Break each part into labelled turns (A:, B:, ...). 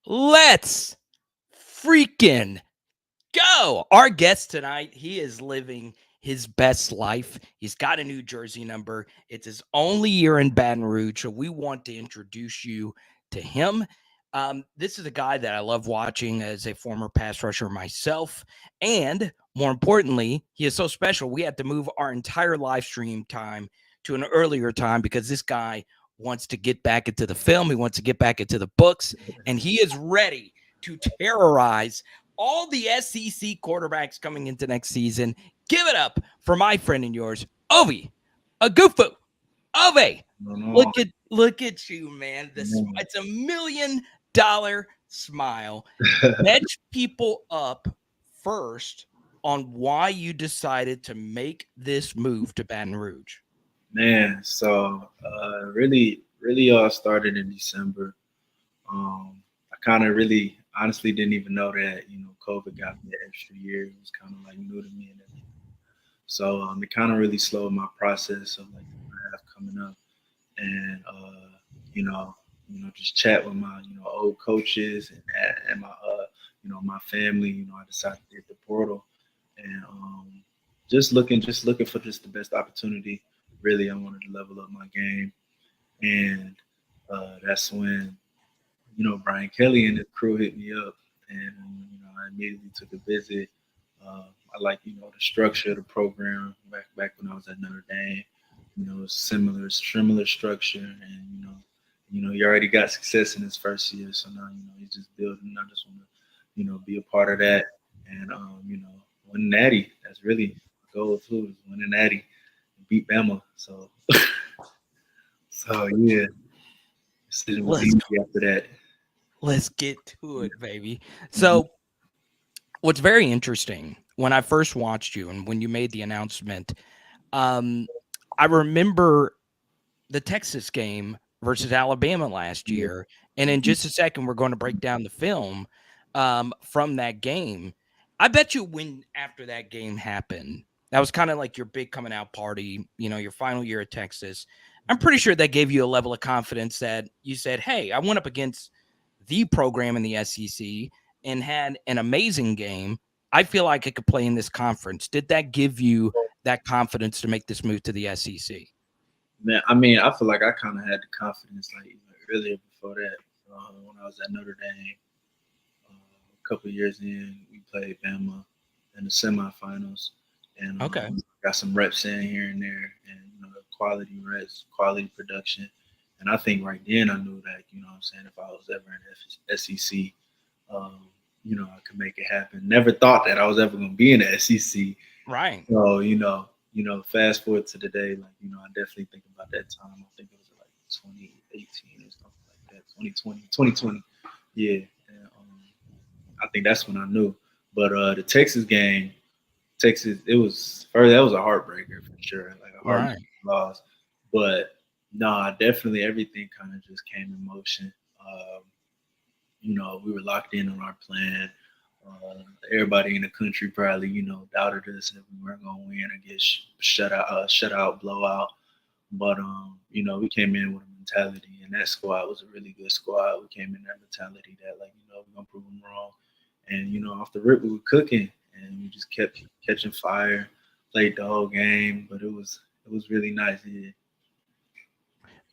A: Let's freaking go. Our guest tonight, he is living his best life. He's got a new jersey number. It's his only year in Baton Rouge, so we want to introduce you to him. This is a guy that I love watching as a former pass rusher myself. And more importantly, he is so special. We had to move our entire live stream time to an earlier time because this guy wants to get back into the film. He wants to get back into the books, and he is ready to terrorize all the SEC quarterbacks coming into next season. Give it up for my friend and yours, Ovie Oghoufo. Ovie, look at you, man. It's $1 million smile. Catch people up first on why you decided to make this move to Baton Rouge.
B: Man, so really all started in December. I kind of really honestly didn't even know that, COVID got me an extra year. It was kind of like new to me and everything. So it kind of really slowed my process of like the draft coming up, and just chat with my old coaches and my my family. I decided to hit the portal, and just looking for just the best opportunity. Really, I wanted to level up my game, and that's when Brian Kelly and his crew hit me up, and I immediately took a visit. I like the structure of the program back when I was at Notre Dame. Similar structure, and he already got success in his first year, so now he's just building. I just want to be a part of that, and win natty. That's really my goal too, is win a natty, beat Bama. So yeah, decision was easy after that.
A: Let's get to it, baby. So, what's very interesting, when I first watched you and when you made the announcement, I remember the Texas game versus Alabama last year. And in just a second, we're going to break down the film from that game. I bet you when after that game happened, that was kind of like your big coming out party, your final year at Texas. I'm pretty sure that gave you a level of confidence that you said, hey, I went up against the program in the SEC and had an amazing game. I feel like I could play in this conference. Did that give you that confidence to make this move to the SEC?
B: Man, I mean, I feel like I kind of had the confidence like even earlier before that. When I was at Notre Dame, a couple of years in, we played Bama in the semifinals, and got some reps in here and there, and quality reps, quality production. And I think right then I knew that, if I was ever in SEC, I could make it happen. Never thought that I was ever going to be in the SEC.
A: Right.
B: So, fast forward to today, like, I definitely think about that time. I think it was like 2018 or something like that, 2020. Yeah. And, I think that's when I knew. But the Texas game, that was a heartbreaker for sure, like a heartbreaking loss. But no, definitely everything kind of just came in motion. We were locked in on our plan. Everybody in the country probably, doubted us that we weren't going to win or get shutout, blowout. But, we came in with a mentality, and that squad was a really good squad. We came in that mentality that, like, we're going to prove them wrong. And, off the rip, we were cooking, and we just kept catching fire, played the whole game. But it was really nice. Yeah.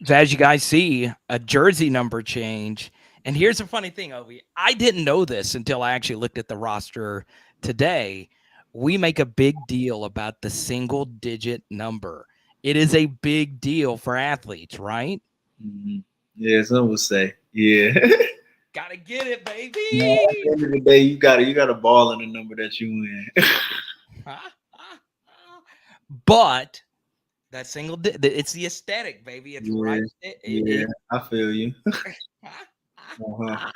A: So as you guys see, a jersey number change. And here's the funny thing, Ovie. I didn't know this until I actually looked at the roster today. We make a big deal about the single-digit number. It is a big deal for athletes, right?
B: Mm-hmm. Yeah, some would say, yeah.
A: Gotta get it, baby.
B: No, at the end of the day, you gotta ball in the number that you win.
A: But that it's the aesthetic, baby. It's right.
B: I feel you. Uh-huh.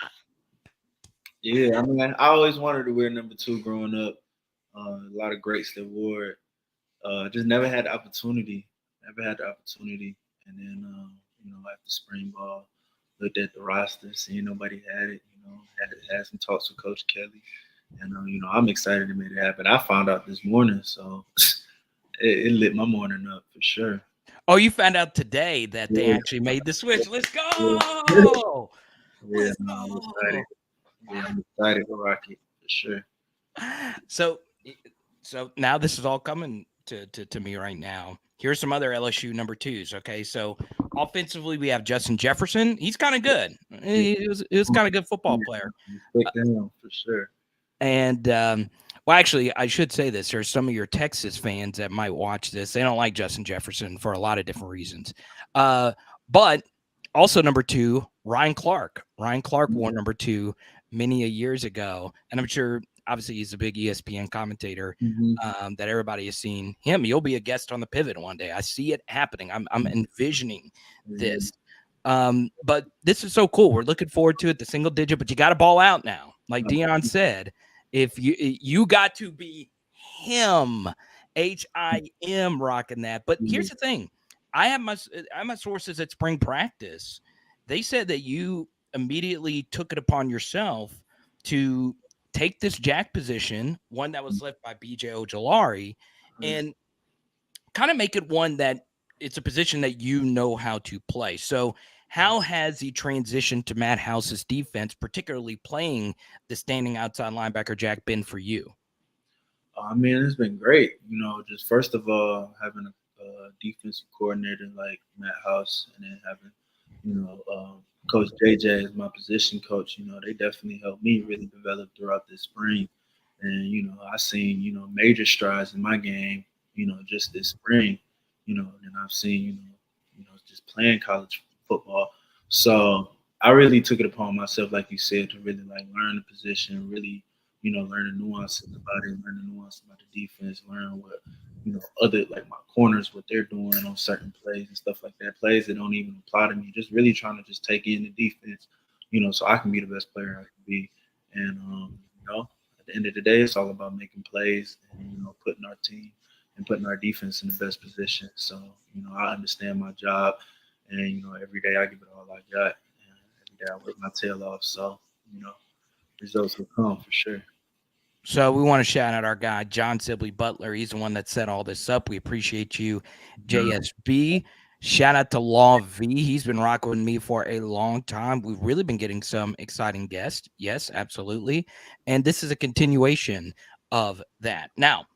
B: Yeah, I mean, I always wanted to wear number 2 growing up. A lot of greats that wore it. Just never had the opportunity. And then, after spring ball, looked at the roster, seeing nobody had it. Had some talks with Coach Kelly, and I'm excited to make it happen. I found out this morning, so it lit my morning up for sure.
A: Oh, you found out today that they actually made the switch. Let's go.
B: Yeah, I'm excited. Yeah, I'm excited to rock it for sure.
A: So, so now this is all coming to me right now. Here's some other LSU number twos. Okay, so offensively we have Justin Jefferson. He's kind of good.
B: Yeah,
A: He was kind of good football player.
B: respect him for sure.
A: And well, actually, I should say this. There's some of your Texas fans that might watch this. They don't like Justin Jefferson for a lot of different reasons. But also number two, Ryan Clark. Ryan Clark wore number two many a years ago, and I'm sure, obviously, he's a big ESPN commentator
B: Mm-hmm.
A: that everybody has seen him. You'll be a guest on the Pivot one day. I see it happening. I'm envisioning
B: Yeah.
A: this. But this is so cool. We're looking forward to it. The single digit, but you got to ball out now, like Dion said. If you got to be him, HIM rocking that. But here's the thing. I have my sources at spring practice. They said that you immediately took it upon yourself to take this jack position, one that was left by BJ Ojolari, and kind of make it one that it's a position that you know how to play. So how has the transition to Matt House's defense, particularly playing the standing outside linebacker jack, been for you?
B: I mean, it's been great. You know, just first of all, having a defensive coordinator like Matt House, and then having, Coach JJ as my position coach. You know, they definitely helped me really develop throughout this spring. And I seen major strides in my game. Just this spring. And I've seen just playing college football. So I really took it upon myself, like you said, to really like learn the position, really learn the nuances about it, learn the nuances about the defense, learn what, other like my corners, what they're doing on certain plays and stuff like that. Plays that don't even apply to me. Just really trying to just take in the defense, so I can be the best player I can be. And at the end of the day, it's all about making plays and putting our team and putting our defense in the best position. So I understand my job, and every day I give it all I got, and every day I work my tail off. So results will come for sure.
A: So we want to shout out our guy, John Sibley Butler. He's the one that set all this up. We appreciate you, JSB. Shout out to Law V. He's been rocking with me for a long time. We've really been getting some exciting guests. Yes, absolutely. And this is a continuation of that. Now,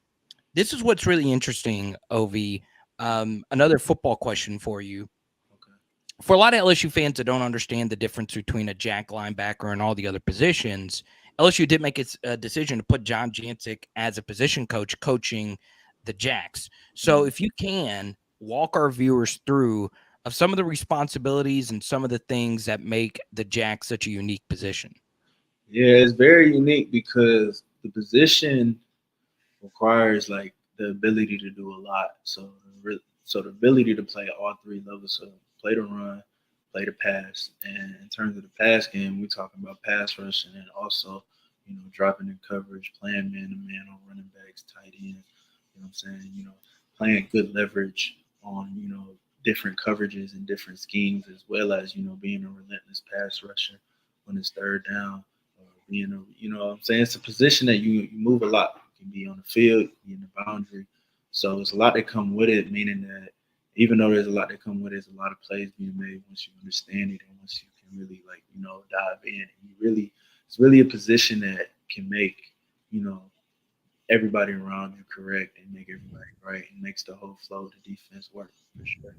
A: this is what's really interesting, Ovie. Another football question for you.
B: Okay.
A: For a lot of LSU fans that don't understand the difference between a jack linebacker and all the other positions, LSU did make its decision to put John Jancic as a position coach coaching the Jacks. So if you can walk our viewers through of some of the responsibilities and some of the things that make the Jacks such a unique position.
B: Yeah, it's very unique because the position requires like the ability to do a lot. So the ability to play all three levels. So play the run, play the pass, and in terms of the pass game, we're talking about pass rush and then also dropping in coverage, playing man to man on running backs, tight ends. You know what I'm saying? Playing good leverage on different coverages and different schemes, as well as being a relentless pass rusher when it's third down, or being what I'm saying, it's a position that you move a lot. You can be on the field, be in the boundary. So it's a lot that come with it, meaning that even though there's a lot that come with it, there's a lot of plays being made once you understand it and once you can really dive in. And it's really a position that can make everybody around you correct and make everybody right and makes the whole flow of the defense work for sure.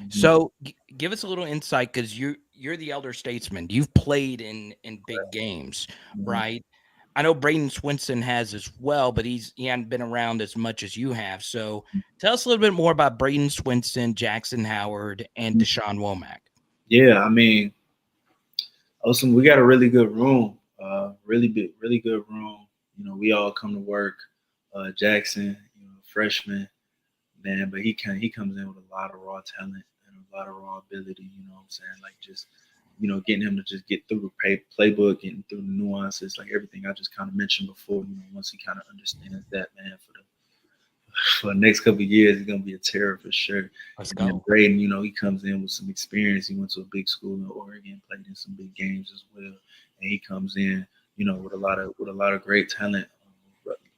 A: So give us a little insight, because you're the elder statesman. You've played in big games, right? I know Braden Swinson has as well, but he hadn't been around as much as you have. So tell us a little bit more about Braden Swinson, Jackson Howard, and Deshaun Womack.
B: Yeah, I mean, awesome. We got a really good room, really good room. We all come to work. Jackson, freshman, man, but he comes in with a lot of raw talent and a lot of raw ability. You know what I'm saying? Like just getting him to just get through the playbook, getting through the nuances, like everything I just kind of mentioned before. Once he kind of understands that, man, for the next couple of years, he's gonna be a terror for sure.
A: Let's
B: And
A: go.
B: then Braden, he comes in with some experience. He went to a big school in Oregon, played in some big games as well, and he comes in, with a lot of great talent,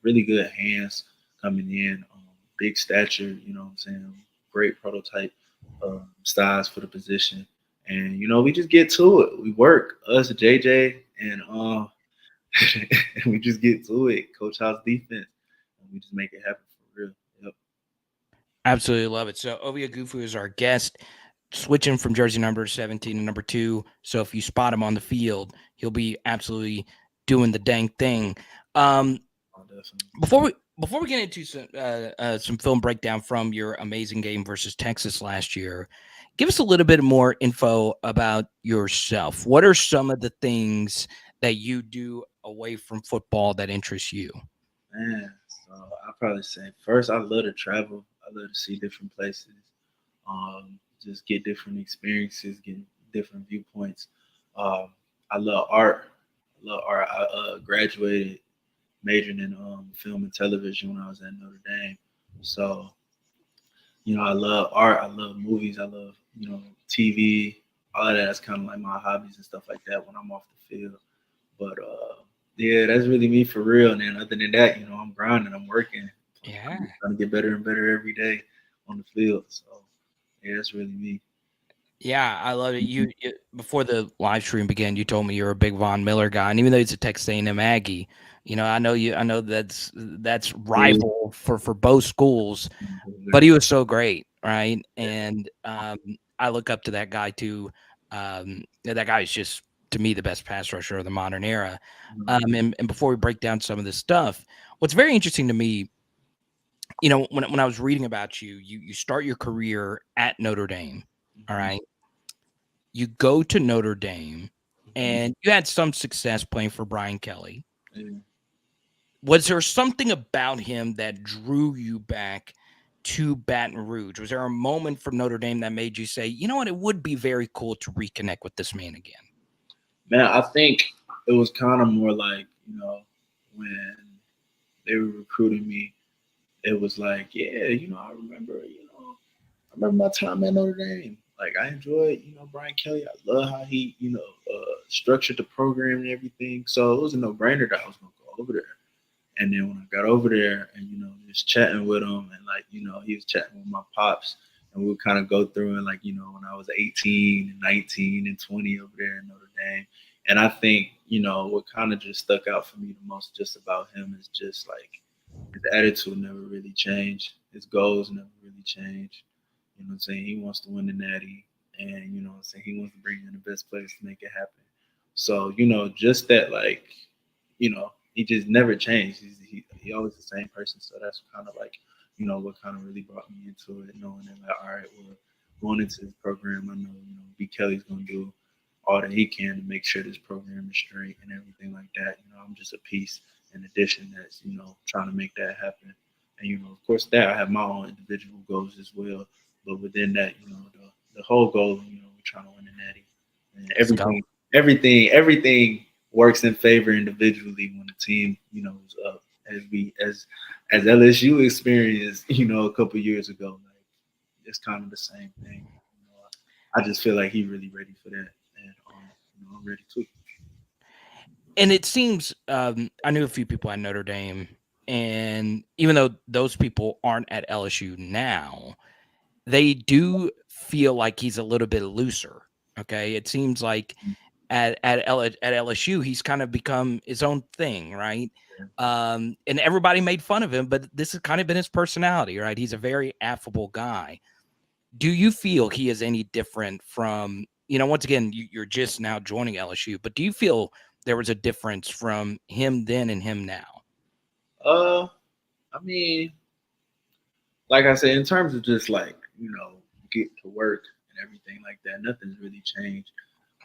B: really good hands coming in, big stature. You know what I'm saying? Great prototype size for the position. And we just get to it. We work, us, JJ, and we just get to it. Coach House defense, and we just make it happen for real. Yep.
A: Absolutely love it. So Ovie Oghoufo is our guest, switching from jersey number 17 to number 2. So if you spot him on the field, he'll be absolutely doing the dang thing.
B: Oh, definitely.
A: Before we get into some film breakdown from your amazing game versus Texas last year, give us a little bit more info about yourself. What are some of the things that you do away from football that interest you?
B: Man, so I probably say first I love to travel. I love to see different places. Just get different experiences, get different viewpoints. Um, I love art. I love art. I graduated majoring in film and television when I was at Notre Dame. So I love art. I love movies. I love TV. All of that. That's kind of like my hobbies and stuff like that when I'm off the field. But yeah, that's really me for real. And then other than that, I'm grinding. I'm working.
A: Yeah.
B: I'm trying to get better and better every day on the field. So yeah, that's really me.
A: Yeah, I love it. You before the live stream began, you told me you're a big Von Miller guy, and even though he's a Texas A&M Aggie, I know you. I know that's
B: Yeah.
A: rival for both schools, but he was so great, right? And I look up to that guy too. That guy is just to me the best pass rusher of the modern era. And before we break down some of this stuff, what's very interesting to me, when I was reading about you, you start your career at Notre Dame, all right. You go to Notre Dame, and you had some success playing for Brian Kelly.
B: Yeah.
A: Was there something about him that drew you back to Baton Rouge? Was there a moment from Notre Dame that made you say, you know what, it would be very cool to reconnect with this man again?
B: Man, I think it was kind of more like, when they were recruiting me, it was like, yeah, I remember my time at Notre Dame. Like I enjoyed, Brian Kelly. I love how he, structured the program and everything. So it was a no-brainer that I was gonna go over there. And then when I got over there and, just chatting with him and like, he was chatting with my pops and we would kind of go through and like, when I was 18 and 19 and 20 over there in Notre Dame. And I think, what kind of just stuck out for me the most just about him is just like his attitude never really changed. His goals never really changed. You know what I'm saying? He wants to win the natty and, you know what I'm saying? He wants to bring in the best players to make it happen. So, just that like, he just never changed. He always the same person. So that's kind of like, what kind of really brought me into it, knowing that like, all right, well, going into this program, I know, B. Kelly's gonna do all that he can to make sure this program is straight and everything like that. I'm just a piece in addition that's, trying to make that happen. And, of course that I have my own individual goals as well. But within that, the whole goal, we're trying to win the natty. And everything works in favor individually when the team, is up. As LSU experienced, a couple years ago, like it's kind of the same thing. I just feel like he's really ready for that, and I'm ready too.
A: And it seems I knew a few people at Notre Dame, and even though those people aren't at LSU now, they do feel like he's a little bit looser. Okay, it seems like at LSU he's kind of become his own thing, right? And everybody made fun of him, but this has kind of been his personality, right? He's a very affable guy. Do you feel he is any different from, once again, you're just now joining LSU, but do you feel there was a difference from him then and him now?
B: I mean, like I said, in terms of just like, get to work and everything like that, nothing's really changed.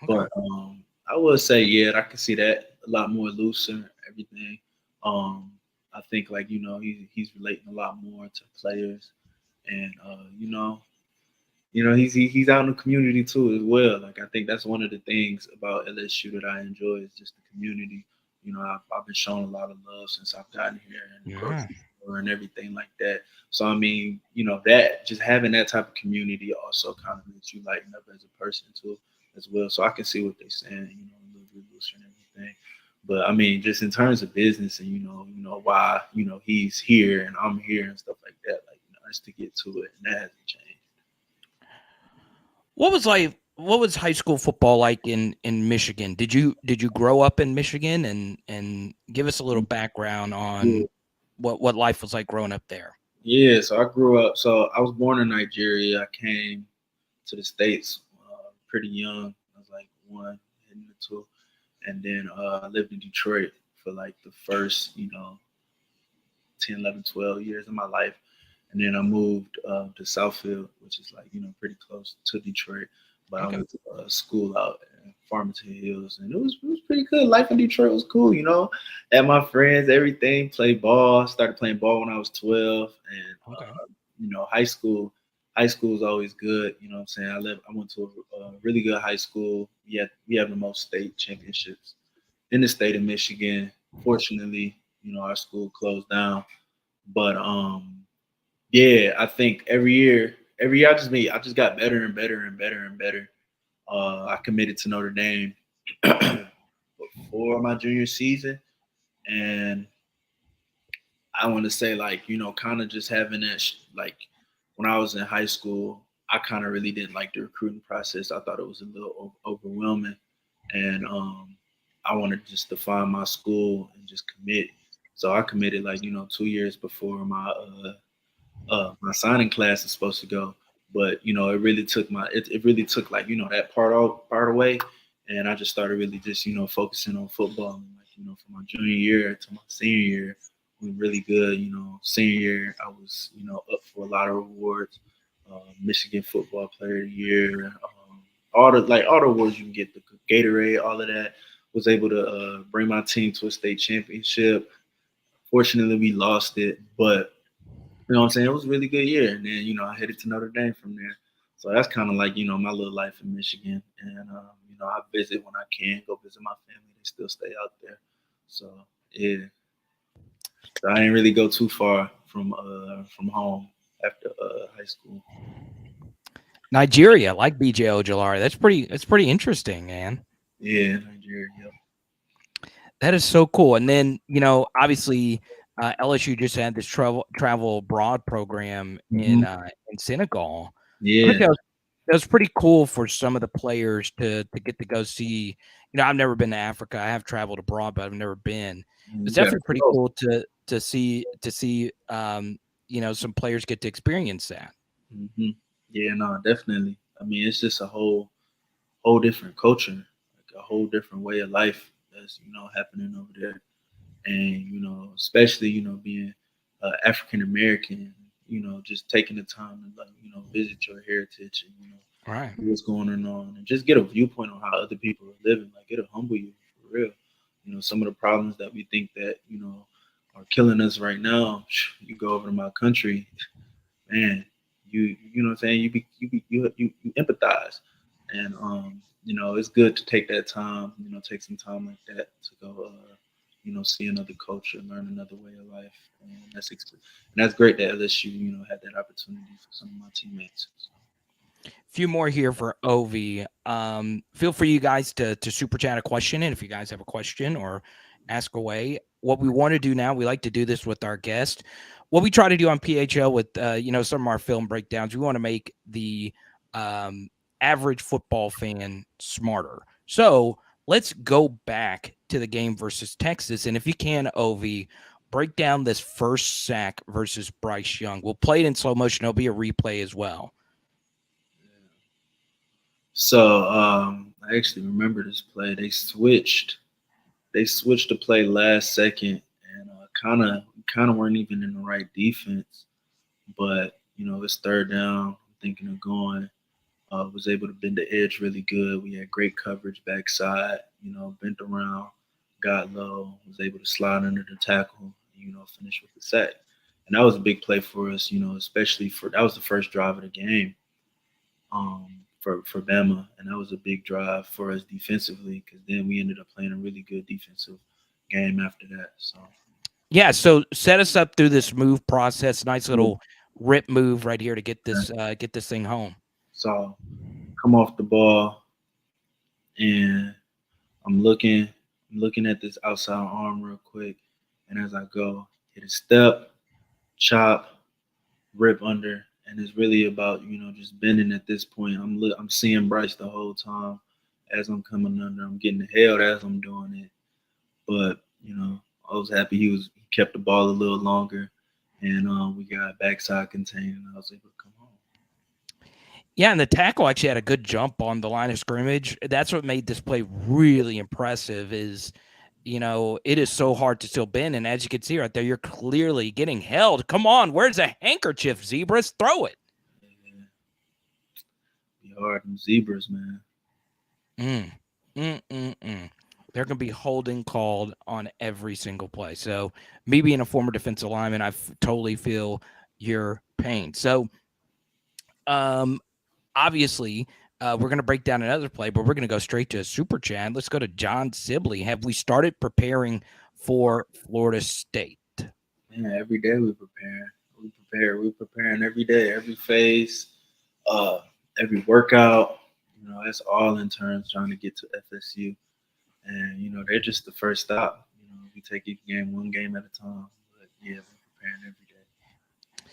A: Okay.
B: But I would say, yeah, I can see that a lot more looser, everything. I think like, he's relating a lot more to players and he's out in the community too as well. Like I think that's one of the things about LSU that I enjoy is just the community. I've been shown a lot of love since I've gotten here and the grocery store and everything like that. So I mean, that just having that type of community also kind of makes you lighten up as a person too, as well. So I can see what they're saying, a little bit looser and everything. But I mean, just in terms of business and why he's here and I'm here and stuff like that, like that's to get to it, and that hasn't changed.
A: What was what was high school football like in Michigan? Did you grow up in Michigan, and give us a little background
B: Yeah.
A: on what life was like growing up there?
B: Yeah, so I grew up. So I was born in Nigeria. I came to the States pretty young. I was like one, heading to two, and then I lived in Detroit for like the first, 10, 11, 12 years of my life. And then I moved to Southfield, which is like, pretty close to Detroit. But I
A: Okay.
B: went to school out in Farmington Hills, and it was pretty good. Life in Detroit was cool. Had my friends, everything, played ball. Started playing ball when I was 12, and
A: Okay.
B: high school. High school was always good. You know what I'm saying? I went to a really good high school. We have the most state championships in the state of Michigan. Fortunately, our school closed down, but yeah, I think every year I just got better and better and better and better. I committed to Notre Dame before my junior season, and I want to say, like, kind of just having that like when I was in high school, I kind of really didn't like the recruiting process. I thought it was a little overwhelming, and I wanted just to find my school and just commit. So I committed, like, 2 years before my signing class is supposed to go. But it really took it really took, like, that part away, and I just started really just focusing on football. And, like, from my junior year to my senior year, we were really good. Senior year I was up for a lot of awards, Michigan Football Player of the Year, all the awards you can get, the Gatorade, all of that. Was able to bring my team to a state championship. Fortunately, we lost it, but you know what I'm saying? It was a really good year. And then, I headed to Notre Dame from there. So that's kind of like, my little life in Michigan. And, I visit when I can, go visit my family. They still stay out there. So, yeah. So I didn't really go too far from home after high school.
A: Nigeria, like BJ Ojolari. That's pretty interesting, man.
B: Yeah, Nigeria. Yep.
A: That is so cool. And then, obviously, LSU just had this travel abroad program
B: Hmm.
A: in Senegal. I think
B: Yeah.
A: that was pretty cool for some of the players to get to go see. I've never been to Africa. I have traveled abroad, but I've never been. It's
B: You got to
A: definitely pretty
B: go.
A: cool to see some players get to experience that.
B: Hmm. Yeah, no, definitely. I mean, it's just a whole different culture, like a whole different way of life that's happening over there. And especially being African American, just taking the time to, like, visit your heritage and
A: Right.
B: see what's going on, and just get a viewpoint on how other people are living. Like, it'll humble you for real. Some of the problems that we think that are killing us right now. You go over to my country, man, you know what I'm saying? You empathize, and it's good to take that time, take some time like that to go, see another culture, learn another way of life, and that's great that LSU, had that opportunity for some of my teammates. So,
A: Few more here for Ovi. Feel free, you guys, to super chat a question, and if you guys have a question or ask away. What we want to do now, we like to do this with our guest. What we try to do on PHL with some of our film breakdowns, we want to make the um, average football fan smarter. So let's go back to the game versus Texas, and if you can, Ovi, break down this first sack versus Bryce Young. We'll play it in slow motion. It'll be a replay as well.
B: I actually remember this play. They switched the play last second, and kind of weren't even in the right defense. But it's third down. I'm thinking of going. Was able to bend the edge really good. We had great coverage backside. Bent around, got low, was able to slide under the tackle. Finish with the sack. And that was a big play for us. Especially for that was the first drive of the game. For Bama, and that was a big drive for us defensively, because then we ended up playing a really good defensive game after that. So,
A: Yeah, so set us up through this move process. Nice
B: yeah.
A: little rip move right here to get this thing home.
B: So come off the ball, and I'm looking at this outside arm real quick, and as I go, hit a step, chop, rip under, and it's really about just bending at this point. I'm seeing Bryce the whole time as I'm coming under. I'm getting held as I'm doing it, but I was happy he kept the ball a little longer, and we got backside contained, and I was able to come home.
A: Yeah, and the tackle actually had a good jump on the line of scrimmage. That's what made this play really impressive. It is so hard to still bend, and as you can see right there, you're clearly getting held. Come on, where's a handkerchief, Zebras? Throw it.
B: Yeah. Be hard on zebras, man.
A: They're going to be holding called on every single play. So me being a former defensive lineman, I totally feel your pain. So obviously, we're going to break down another play, but we're going to go straight to a super chat. Let's go to John Sibley. Have we started preparing for Florida State?
B: Yeah, every day we prepare. We're preparing every day, every phase, every workout. That's all interns trying to get to FSU. And, they're just the first stop. We take each game one game at a time. But, yeah, we're preparing every day.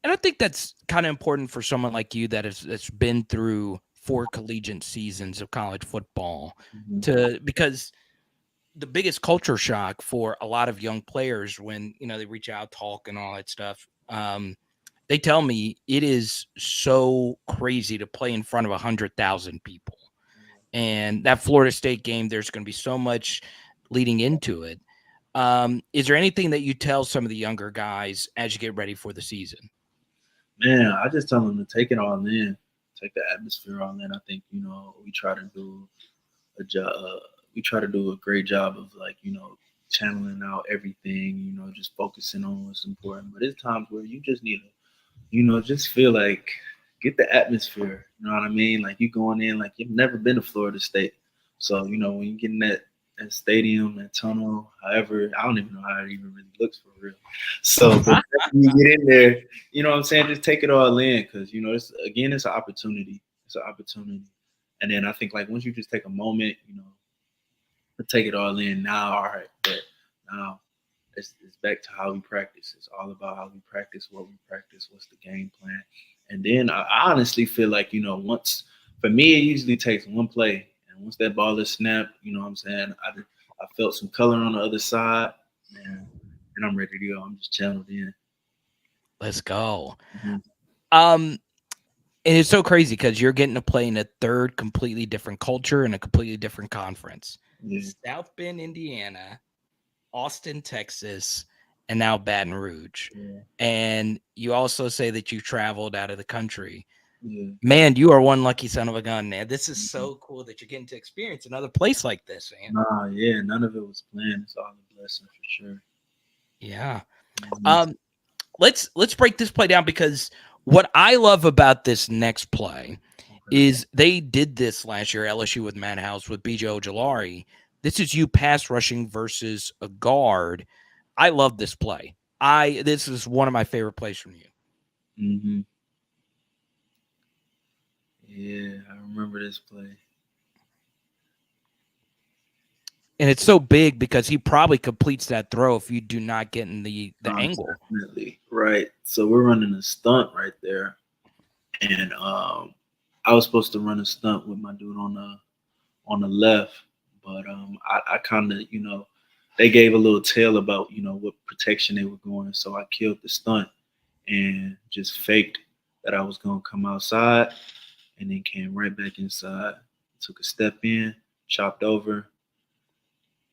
A: And I think that's kind of important for someone like you that's been through 4 collegiate seasons of college football because the biggest culture shock for a lot of young players when, they reach out, talk and all that stuff. They tell me it is so crazy to play in front of 100,000 people. And that Florida State game, there's going to be so much leading into it. Is there anything that you tell some of the younger guys as you get ready for the season?
B: Man, I just tell them to take it all in, take the atmosphere all in. I think, we try to do a job. We try to do a great job of channeling out everything, just focusing on what's important. But there's times where you just need to, just feel like get the atmosphere. You know what I mean? Like you going in like you've never been to Florida State. So, when you get in that stadium, that tunnel, however, I don't even know how it even really looks for real. So but when you get in there, you know what I'm saying? Just take it all in because, it's an opportunity. It's an opportunity. And then I think like once you just take a moment, to take it all in now, all right, but now it's back to how we practice. It's all about how we practice, what we practice, what's the game plan. And then I honestly feel like, once, for me, it usually takes one play. And once that ball is snapped, you know what I'm saying? I felt some color on the other side, and I'm ready to go. I'm just channeled in.
A: Let's go. And it's so crazy because you're getting to play in a third completely different culture and a completely different conference. Yeah. South Bend, Indiana, Austin, Texas, and now Baton Rouge. Yeah. And you also say that you traveled out of the country. Yeah. Man, you are one lucky son of a gun, man. This is so cool that you're getting to experience another place like this, man.
B: Nah, yeah, none of it was planned. It's all a blessing for sure.
A: Yeah. Let's break this play down because what I love about this next play is they did this last year, LSU with Matt House with BJ Ojulari. This is you pass rushing versus a guard. I love this play. This is one of my favorite plays from you.
B: Mm-hmm. Yeah, I remember this play.
A: And it's so big because he probably completes that throw if you do not get in the angle.
B: Definitely. Right. So we're running a stunt right there. And I was supposed to run a stunt with my dude on the left. But I kind of, they gave a little tell about, what protection they were going. So I killed the stunt and just faked that I was going to come outside and then came right back inside. Took a step in, chopped over.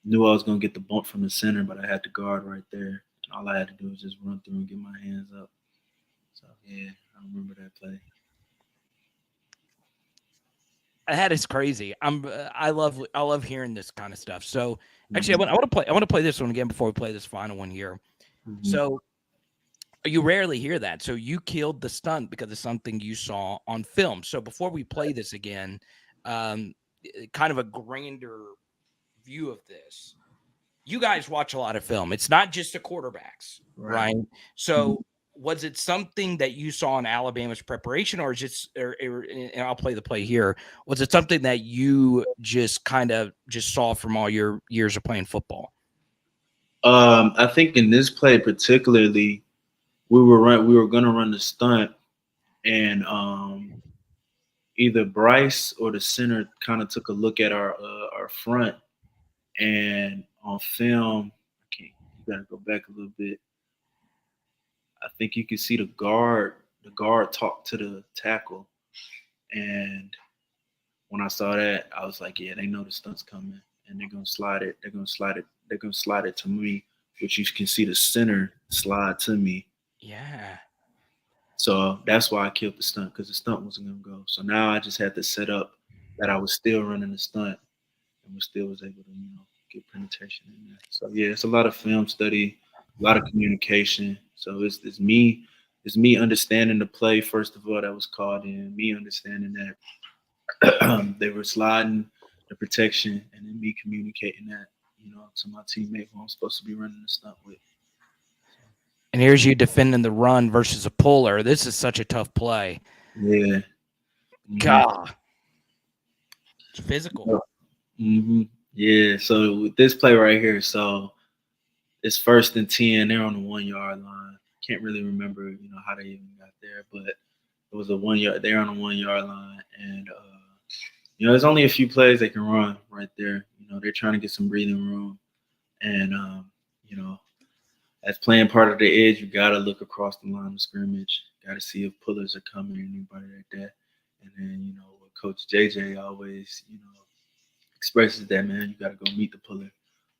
B: Knew I was going to get the bump from the center, but I had the guard right there. And all I had to do was just run through and get my hands up. So, yeah, I remember that play.
A: That is crazy. I love hearing this kind of stuff. So actually, I want to play this one again before we play this final one here. Mm-hmm. So you rarely hear that. So you killed the stunt because of something you saw on film. So before we play this again, kind of a grander view of this. You guys watch a lot of film. It's not just the quarterbacks, right? So was it something that you saw in Alabama's preparation, or just, and I'll play the play here. Was it something that you just kind of just saw from all your years of playing football?
B: I think in this play particularly, we were going to run the stunt, and either Bryce or the center kind of took a look at our front, and on film, you gotta go back a little bit. I think you can see the guard talk to the tackle, and when I saw that, I was like, yeah, they know the stunt's coming, and they're gonna slide it. They're gonna slide it. They're gonna slide it to me, which you can see the center slide to me.
A: Yeah.
B: So that's why I killed the stunt, because the stunt wasn't gonna go. So now I just had to set up that I was still running the stunt, and we still was able to, get penetration in there. So yeah, it's a lot of film study, a lot of communication. So it's me understanding the play first of all that was called in, me understanding that they were sliding the protection, and then me communicating that, to my teammate who I'm supposed to be running the stunt with.
A: And here's you defending the run versus a puller. This is such a tough play.
B: Yeah. Mm-hmm.
A: God. It's physical.
B: Mm-hmm. Yeah. So with this play right here, so it's 1st and 10. They're on the 1 yard line. Can't really remember, how they even got there, but it was a 1 yard. They're on the 1 yard line, and there's only a few plays they can run right there. They're trying to get some breathing room, and as playing part of the edge, you gotta look across the line of scrimmage. Gotta see if pullers are coming or anybody like that. And then what Coach JJ always expresses that, man, you gotta go meet the puller.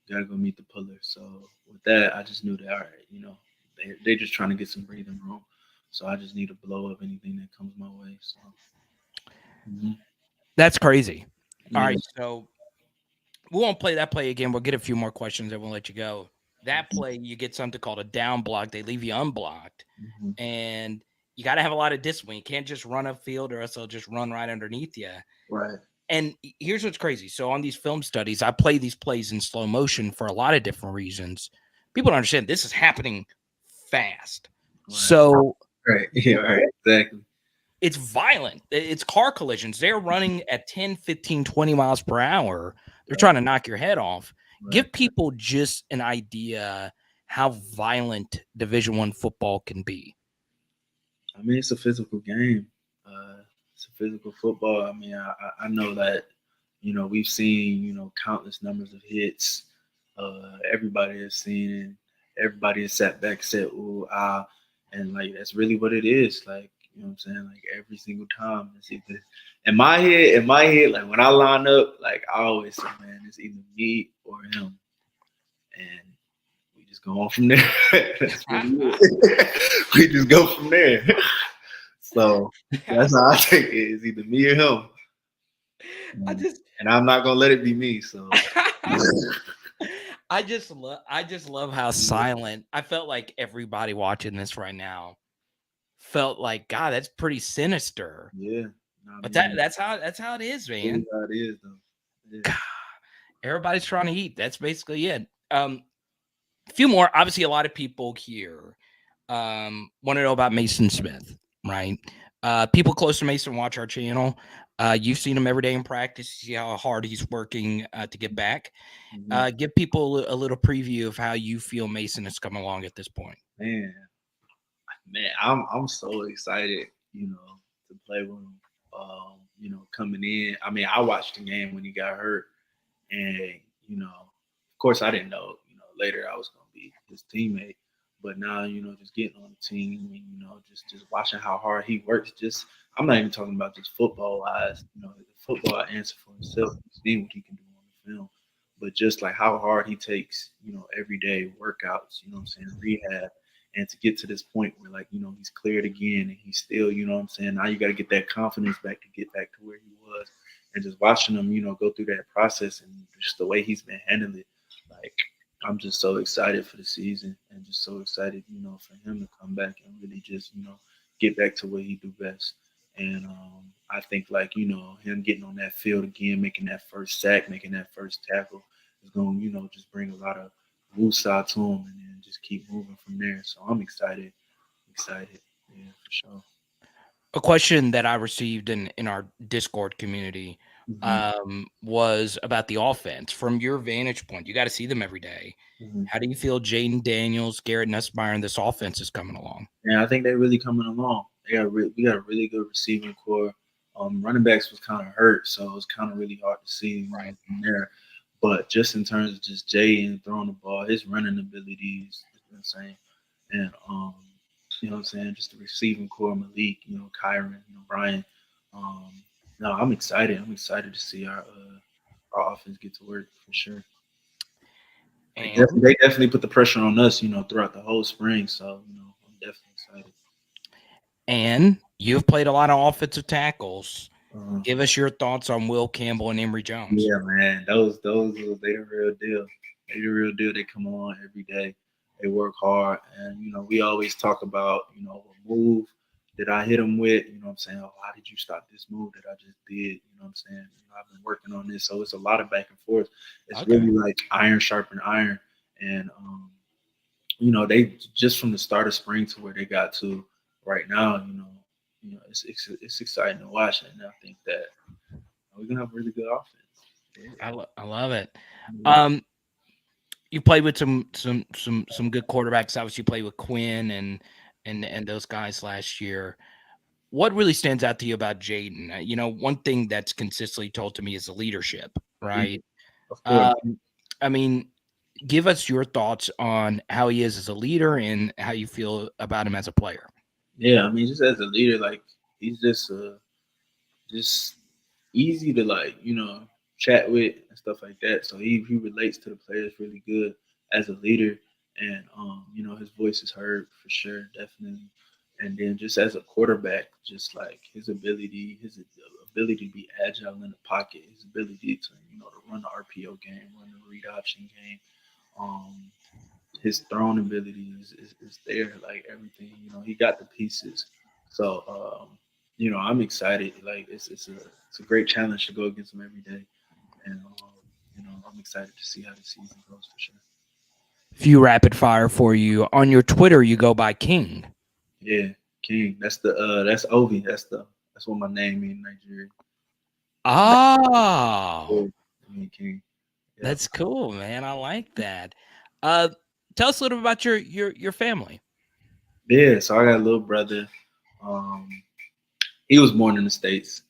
B: You gotta go meet the puller. So with that, I just knew that, all right, they're just trying to get some breathing room. So I just need to blow up anything that comes my way. So
A: That's crazy. All right, so we won't play that play again. We'll get a few more questions and we'll let you go. That play, you get something called a down block. They leave you unblocked. And you got to have a lot of discipline. You can't just run upfield or else they'll just run right underneath you.
B: Right.
A: And here's what's crazy. So on these film studies, I play these plays in slow motion for a lot of different reasons. People don't understand this is happening fast. Right. So
B: right. Yeah, right. Exactly.
A: It's violent. It's car collisions. They're running at 10, 15, 20 miles per hour. They're trying to knock your head off. Right. Give people just an idea how violent Division I football can be.
B: I mean, it's a physical game. It's a physical football. I mean, I know that, we've seen, countless numbers of hits. Everybody has seen it. Everybody has sat back, said, ooh, ah. And, like, that's really what it is. Like, you know what I'm saying? Like, every single time. It's either, in my head, like, when I line up, like, I always say, man, it's either me or him. And we just go on from there. That's really it. We just go from there. So that's how I take it. It's either me or him. And I'm not gonna let it be me. So
A: I just love how silent. I felt like everybody watching this right now felt like, God, that's pretty sinister.
B: Yeah.
A: But that's how it is, man.
B: That's how it is, though. Yeah.
A: God, everybody's trying to eat. That's basically it. A few more. Obviously, a lot of people here want to know about Maason Smith, right? People close to Maason watch our channel. You've seen him every day in practice. See how hard he's working to get back. Give people a little preview of how you feel Maason has come along at this point.
B: Man, I'm so excited, to play with him. Coming in. I mean, I watched the game when he got hurt, and of course, I didn't know. Later I was going to be his teammate, but now just getting on the team and just watching how hard he works. Just I'm not even talking about just football wise. The football answer for himself. Seeing what he can do on the film, but just like how hard he takes every day workouts. Rehab. And to get to this point where, like, he's cleared again and he's still, now you got to get that confidence back to get back to where he was. And just watching him, go through that process and just the way he's been handling it, like, I'm just so excited for the season and just so excited, for him to come back and really just, get back to what he do best. And I think, like, him getting on that field again, making that first sack, making that first tackle is going to, just bring a lot of woosah to him and then just keep moving from there. So I'm excited. Yeah, for sure.
A: A question that I received in our Discord community was about the offense. From your vantage point, you got to see them every day. How do you feel Jayden Daniels, Garrett Nussmeier, and this offense is coming along?
B: Yeah, I think they're really coming along. we got a really good receiving core. Running backs was kind of hurt, so it was kind of really hard to see,
A: Right.
B: from there. But just in terms of just Jayden throwing the ball, his running abilities is insane. And what I'm saying, just the receiving core, Malik, Kyron, Brian. Um, no, I'm excited. I'm excited to see our offense get to work for sure.
A: And
B: They definitely put the pressure on us, throughout the whole spring. So, I'm definitely excited.
A: you've played a lot of offensive tackles.
B: Uh,
A: Give us your thoughts on Will Campbell and Emery Jones.
B: yeah, man, those they the real deal. They the real deal. They come on every day. They work hard, and we always talk about a move that I hit them with. I'm saying, oh, how did you stop this move that I just did? I'm saying, I've been working on this, so it's a lot of back and forth. It's
A: Okay.
B: really like iron sharpen iron, and they just from the start of spring to where they got to right now, it's exciting to watch, and I think that we're gonna have a really good offense.
A: I love it.
B: Yeah.
A: You played with some good quarterbacks. Obviously, you played with Quinn and those guys last year. What really stands out to you about Jayden? One thing that's consistently told to me is the leadership,
B: Yeah,
A: right?
B: of course.
A: Um, I mean, give us your thoughts on how he is as a leader and how you feel about him as a player.
B: Yeah, I mean, just as a leader, like he's just easy to chat with and stuff like that. So he relates to the players really good as a leader, and his voice is heard for sure, definitely. And then just as a quarterback, just like his ability to be agile in the pocket, his ability to run the RPO game, run the read option game. Um, his throwing ability is there, like everything. He got the pieces. So I'm excited. Like it's a great challenge to go against him every day, and I'm excited to see how the season goes for sure.
A: Few rapid fire for you. On your Twitter, you go by King.
B: Yeah, King. That's Ovie. That's what my name means in Nigeria.
A: Oh,
B: Yeah, I mean King. Yeah.
A: that's cool, man. I like that. Uh, Tell us a little bit about your family.
B: Yeah. So I got a little brother. Um, he was born in the States.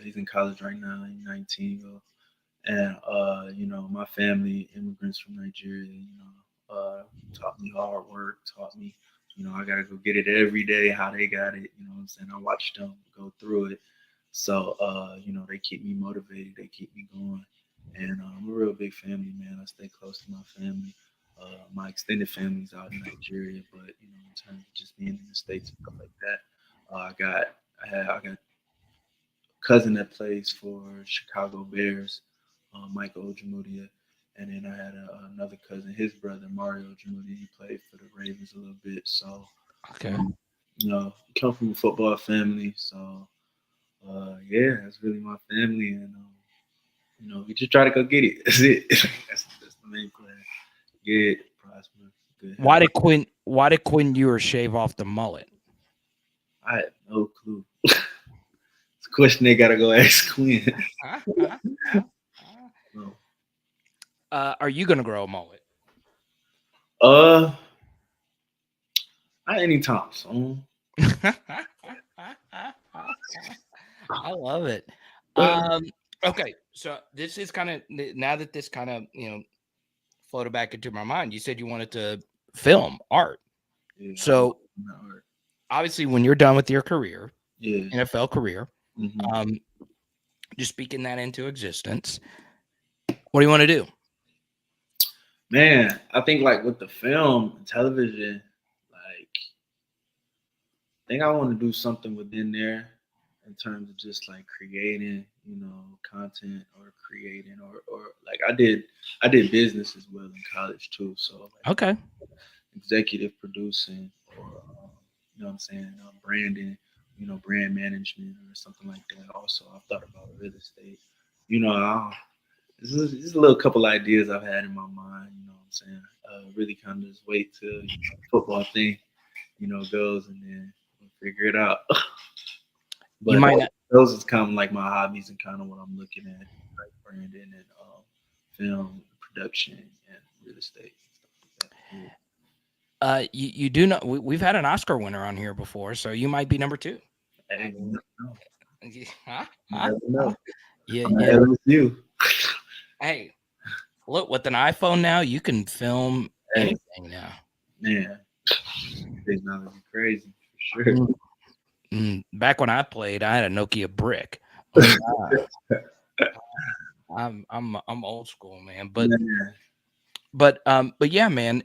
B: He's in college right now. He's 19. And my family, immigrants from Nigeria, taught me hard work, taught me, I gotta go get it every day, how they got it, what I'm saying. I watched them go through it. So they keep me motivated, they keep me going. And I'm a real big family, man. I stay close to my family. My extended family's out in Nigeria, but in terms of just being in the States and stuff like that, I got cousin that plays for Chicago Bears, Michael Ojemudia. And then I had another cousin, his brother Mario Ojemudia. He played for the Ravens a little bit. So,
A: Okay.
B: come from a football family. So, yeah, that's really my family. And, we just try to go get it. That's it. That's the main plan. Get it, prosper, good
A: Why
B: health.
A: did Quinn Ewers shave off the mullet?
B: I had no clue. It's a question they got to go ask Quinn. No.
A: Are you gonna grow a mullet?
B: Uh, Not anytime soon.
A: I love it. Okay, so this is kind of now that this kind of floated back into my mind. You said you wanted to film art.
B: Yeah,
A: So obviously, when you're done with your career,
B: yeah.
A: NFL career,
B: Hmm.
A: um, just speaking that into existence. What do you want to do?
B: Man, I think like with the film and television, like I think I want to do something within there in terms of just like creating, content or creating or like I did business as well in college too. So like
A: Okay.
B: executive producing or what I'm saying, branding, brand management or something like that. Also, I've thought about real estate. There's a little couple ideas I've had in my mind. You know what I'm saying? Really kind of just wait till the football thing, goes and then we'll figure it out.
A: You
B: But
A: might not.
B: those is kind of like my hobbies and kind of what I'm looking at, like branding and film production and real estate and stuff like that. Yeah.
A: You do know we've had an Oscar winner on here before, so you might be number 2. I
B: Hey,
A: mean,
B: no,
A: huh?
B: you
A: Huh?
B: never
A: Huh?
B: know.
A: Yeah,
B: I'm at
A: yeah.
B: LSU.
A: Hey, look, with an iPhone now, you can film
B: Hey,
A: anything now.
B: man, technology crazy for sure.
A: Mm, Back when I played, I had a Nokia brick. Like, I'm old school, man.
B: Man,
A: But yeah, man.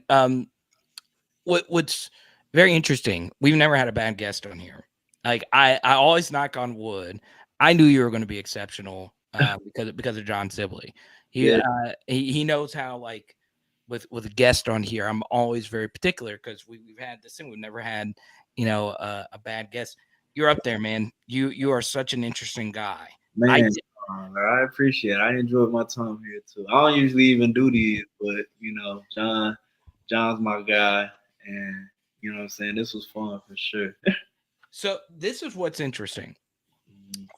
A: What's very interesting? We've never had a bad guest on here. Like I always knock on wood. I knew you were going to be exceptional because of John Sibley.
B: yeah,
A: He knows how, like, with a guest on here. I'm always very particular because we've had this thing. We've never had a bad guest. You're up there, man. You are such an interesting guy. I
B: man. I appreciate it. I enjoyed my time here too. I don't usually even do these, but John's my guy, and you know what I'm saying. This was fun for sure.
A: So this is what's interesting.
B: Mhm.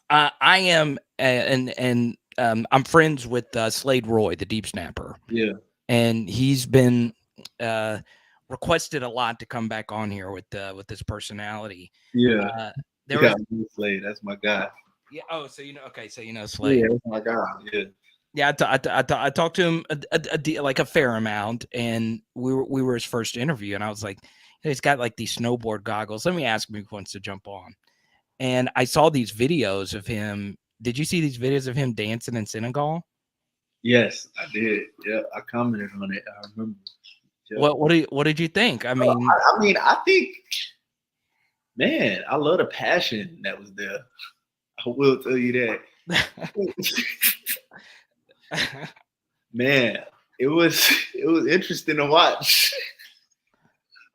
A: I am, I'm friends with Slade Roy, the deep snapper,
B: Yeah,
A: and he's been uh, requested a lot to come back on here with his personality.
B: yeah.
A: Uh, there
B: Yeah,
A: was,
B: Slade, that's my guy.
A: yeah. Oh, so okay, so
B: Yeah,
A: Slade.
B: that's my guy. Yeah.
A: Yeah, I talked to him like a fair amount, and we were his first interview, and I was like, "Hey, he's got like these snowboard goggles. Let me ask him if he wants to jump on." And I saw these videos of him. Did you see these videos of him dancing in Senegal?
B: Yes, I did. Yeah, I commented on it. I remember. Yeah.
A: What did you think? I mean,
B: I mean, I think, man, I love the passion that was there. I will tell you that. Man, it was interesting to watch.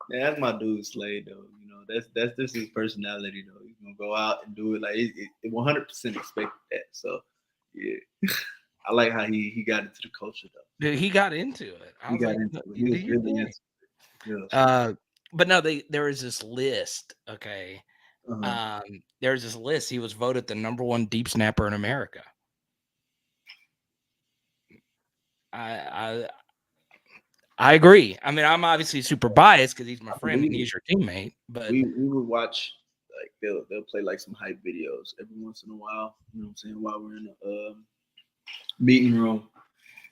B: Man, that's my dude Slade though. You know, that's just his personality though. He's gonna go out and do it like it 100% expected that. So yeah, I like how he got into the culture though.
A: dude, he got into it. I
B: He
A: was
B: got
A: like,
B: into
A: "No,
B: it. He
A: you do
B: was
A: your
B: really into
A: thing."
B: it. Yeah.
A: But no, there is this list. Okay,
B: Uh-huh.
A: there's this list. He was voted the number one deep snapper in America. I I agree. I mean, I'm obviously super biased because he's my
B: I
A: friend and
B: believe it.
A: he's your teammate. But
B: We would watch like they'll play like some hype videos every once in a while. You know what I'm saying? While we're in the meeting room,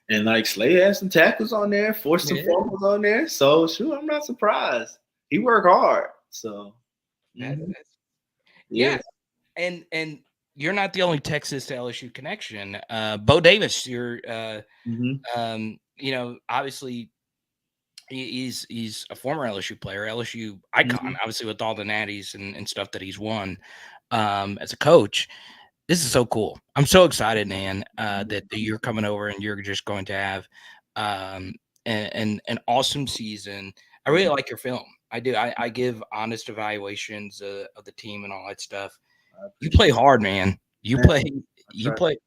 B: and like Slay had some tackles on there, forced some
A: yeah,
B: fumbles on there. So sure, I'm not surprised. He worked hard. So mhm.
A: that's
B: Yeah.
A: yeah. And you're not the only Texas to LSU connection. Bo Davis, you're
B: Hmm.
A: obviously he's a former LSU player, LSU icon,
B: Hmm.
A: obviously with all the natties and stuff that he's won as a coach. This is so cool. I'm so excited, man, that you're coming over and you're just going to have um, an awesome season. I really like your film. I do. I give honest evaluations of the team and all that stuff.
B: I
A: You play
B: appreciate
A: hard, man. You
B: it. Man,
A: play.
B: I
A: You
B: try.
A: play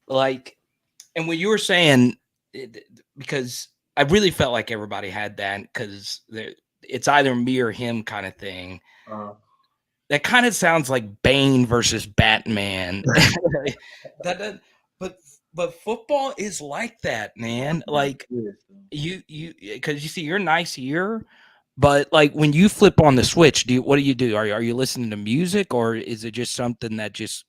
A: like, and when you were saying, because I really felt like everybody had that because it's either me or him kind of thing.
B: Uh,
A: That kind of sounds like Bane versus Batman. that, but football is like that, man.
B: man,
A: Like
B: yeah, so,
A: because you see, you're nice here, but like when you flip on the switch, what do you do? Are you listening to music or is it just something that just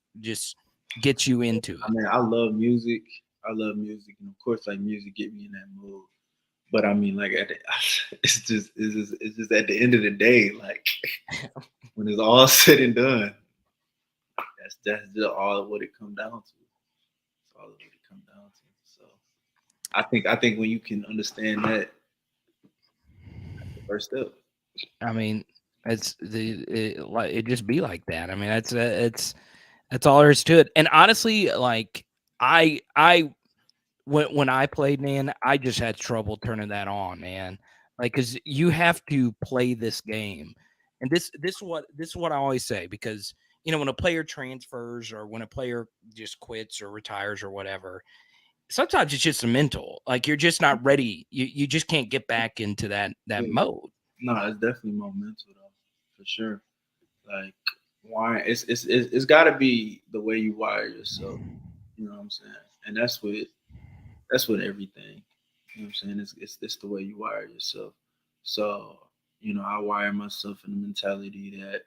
A: gets you into
B: I
A: it?
B: mean, I love music. I love music, and of course, like music get me in that mood. But I mean, like it's just at the end of the day, like when it's all said and done, that's just all what it comes down to. It's all what it comes down to. So I think when you can understand that, that's the first step.
A: I mean, it just be like that. I mean, that's all there is to it. And honestly, like I when I played, man, I just had trouble turning that on, man. Like, cause you have to play this game, and this is what I always say because when a player transfers or when a player just quits or retires or whatever, sometimes it's just a mental. Like you're just not ready. You just can't get back into that
B: Yeah.
A: mode.
B: No, it's definitely momental though, for sure. Like why it's got to be the way you wire yourself. You know what I'm saying? And that's with everything. You know what I'm saying? It's the way you wire yourself. So I wire myself in the mentality that,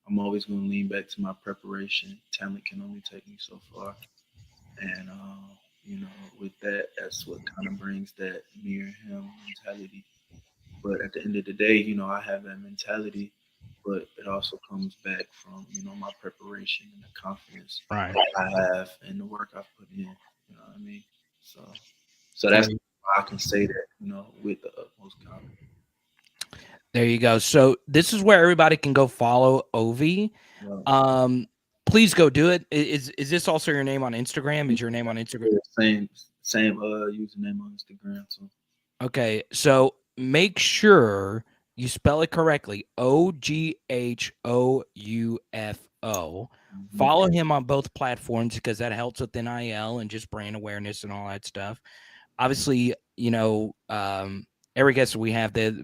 B: I'm always going to lean back to my preparation. Talent can only take me so far. And, with that, that's what kind of brings that near him mentality. But at the end of the day, I have that mentality, but it also comes back from, my preparation and the confidence
A: Right.
B: I have and the work I've put in. You know what I mean? So
A: There,
B: that's why I can say that, with the utmost confidence.
A: there you go. So this is where everybody can go follow Ovie.
B: Well,
A: Please go do it. Is this also your name on Instagram? Is your name on Instagram?
B: yeah, same username on Instagram too.
A: Okay, so make sure you spell it correctly. Oghoufo.
B: Mhm.
A: Follow him on both platforms because that helps with NIL and just brand awareness and all that stuff. Obviously, every guest we have, they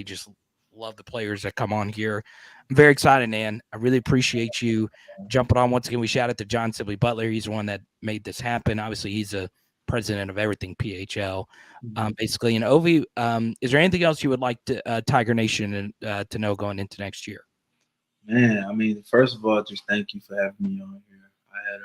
A: just love the players that come on here. I'm very excited, man. I really appreciate you jumping on once again. We shout out to John Sibley Butler. He's the one that made this happen. Obviously, he's a president of everything PHL, basically. And Ovie, is there anything else you would like to Tiger Nation to know going into next year?
B: Man, I mean, first of all, just thank you for having me on here. I had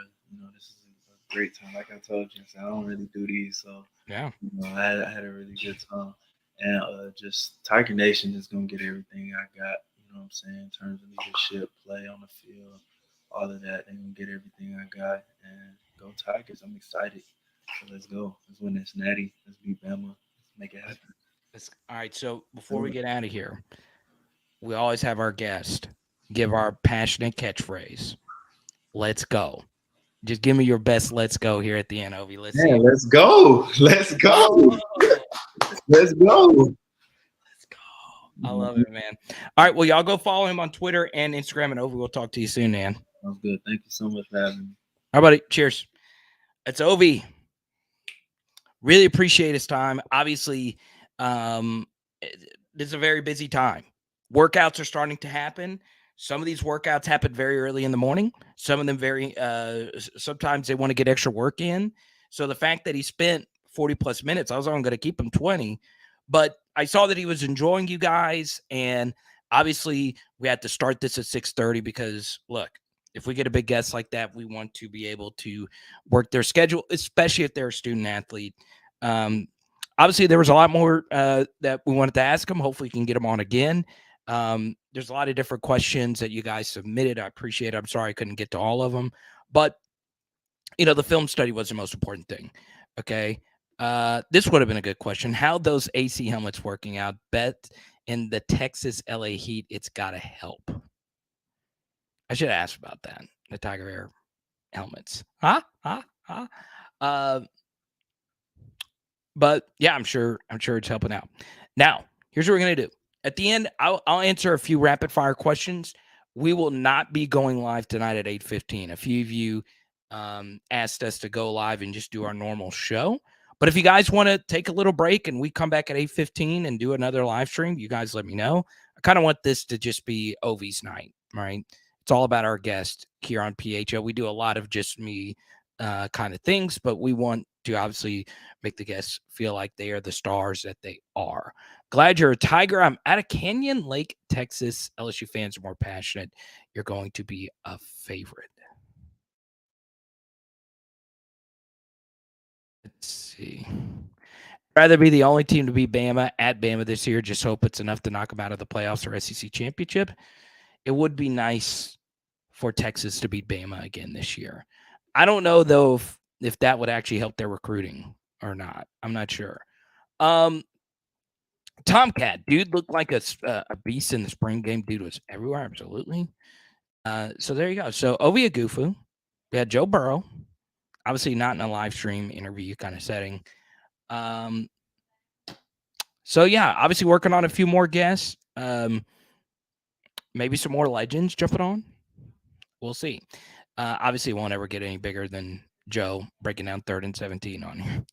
B: this is a great time. Like I told you, I don't really do these, so
A: Yeah.
B: I had a really good time. And just Tiger Nation is gonna get everything I got. You know what I'm saying? In terms of leadership, play on the field, all of that. They're gonna get everything I got. And go Tigers! I'm excited. So let's go. Let's win this natty. Let's beat Bama. Let's make it happen.
A: All right. So before we get out of here, we always have our guest give our passionate catchphrase. Let's go. Just give me your best let's go here at the end, Ovie. Let's see.
B: Man, let's go. Let's go. Let's go.
A: Let's go. I love it, man. All right. Well, y'all go follow him on Twitter and Instagram, and Ovie, we'll talk to you soon, man.
B: Sounds good. Thank you so much for having me.
A: All right, buddy. Cheers. It's Ovie. Really appreciate his time. Obviously, this is a very busy time. Workouts are starting to happen. Some of these workouts happen very early in the morning. Some of them sometimes they want to get extra work in. So the fact that he spent 40 plus minutes, I was only going to keep him 20, but I saw that he was enjoying you guys. And obviously we had to start this at 6:30 because look, if we get a big guest like that, we want to be able to work their schedule, especially if they're a student athlete. Obviously, there was a lot more that we wanted to ask him. Hopefully, we can get him on again. There's a lot of different questions that you guys submitted. I appreciate it. I'm sorry I couldn't get to all of them. But, the film study was the most important thing. Okay. This would have been a good question. How those AC helmets working out? Bet in the Texas LA Heat, it's got to help. I should have asked about that. The Tiger Air helmets. But yeah, I'm sure it's helping out. Now, here's what we're gonna do. At the end, I'll answer a few rapid fire questions. We will not be going live tonight at 8:15. A few of you asked us to go live and just do our normal show. But if you guys want to take a little break and we come back at 8:15 and do another live stream, you guys let me know. I kind of want this to just be Ovie's night, right? It's all about our guest here on PHL. We do a lot of just me kind of things, but we want to obviously make the guests feel like they are the stars that they are. Glad you're a Tiger. I'm out of Canyon Lake, Texas. LSU fans are more passionate. You're going to be a favorite. Let's see. Rather be the only team to beat Bama at Bama this year. Just hope it's enough to knock them out of the playoffs or SEC championship. It would be nice for Texas to beat Bama again this year. I don't know, though, if that would actually help their recruiting or not. I'm not sure. Tomcat, dude looked like a beast in the spring game. Dude was everywhere, absolutely. So there you go. So Ovie Oghoufo, we had Joe Burrow, obviously not in a live stream interview kind of setting. So yeah, obviously working on a few more guests. Maybe some more legends jumping on. We'll see. Obviously, it won't ever get any bigger than Joe breaking down 3rd and 17 on here.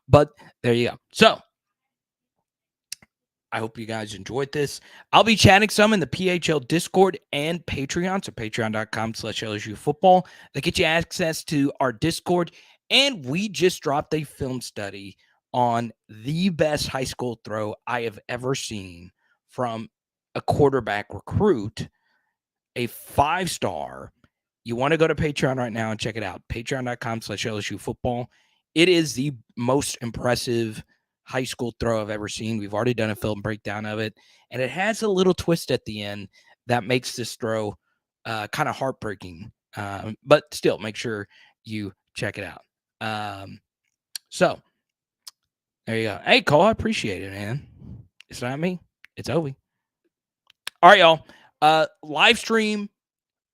A: But there you go. So I hope you guys enjoyed this. I'll be chatting some in the PHL Discord and Patreon. So patreon.com/LSU football. That gets you access to our Discord. And we just dropped a film study on the best high school throw I have ever seen from a quarterback recruit, a 5-star. You want to go to Patreon right now and check it out. Patreon.com/LSU Football. It is the most impressive high school throw I've ever seen. We've already done a film breakdown of it, and it has a little twist at the end that makes this throw kind of heartbreaking. But still, make sure you check it out. So there you go. Hey, Cole, I appreciate it, man. It's not me. It's Ovie. All right, y'all. Live stream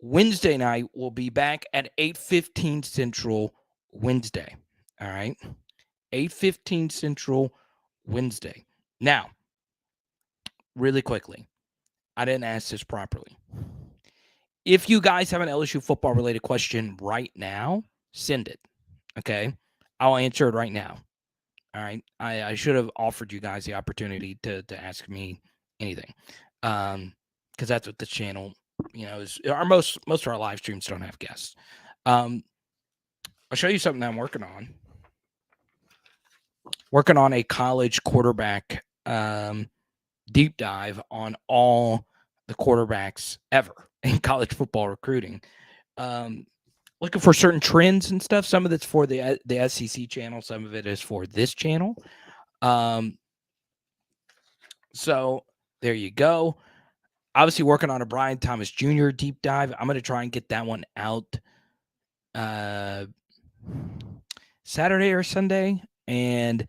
A: Wednesday night. We'll be back at 8:15 Central Wednesday. All right. 8:15 Central Wednesday. Now, really quickly, I didn't ask this properly. If you guys have an LSU football related question right now, send it. Okay. I'll answer it right now. All right. I should have offered you guys the opportunity to ask me anything. Because that's what this channel, is our most of our live streams don't have guests. I'll show you something that I'm working on. Working on a college quarterback deep dive on all the quarterbacks ever in college football recruiting. Looking for certain trends and stuff. Some of it's for the SEC channel. Some of it is for this channel. So there you go. Obviously working on a Brian Thomas Jr. deep dive. I'm going to try and get that one out Saturday or Sunday. And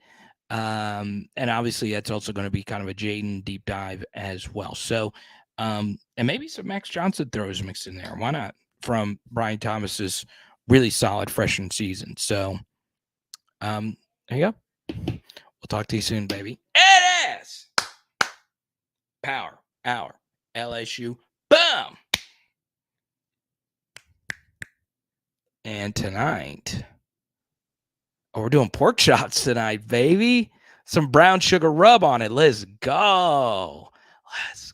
A: obviously that's also going to be kind of a Jayden deep dive as well. So, and maybe some Max Johnson throws mixed in there. Why not? From Brian Thomas's really solid freshman season. So, there you go. We'll talk to you soon, baby. It is Power Hour LSU. Boom. And tonight, we're doing pork chops tonight, baby. Some brown sugar rub on it. Let's go. Let's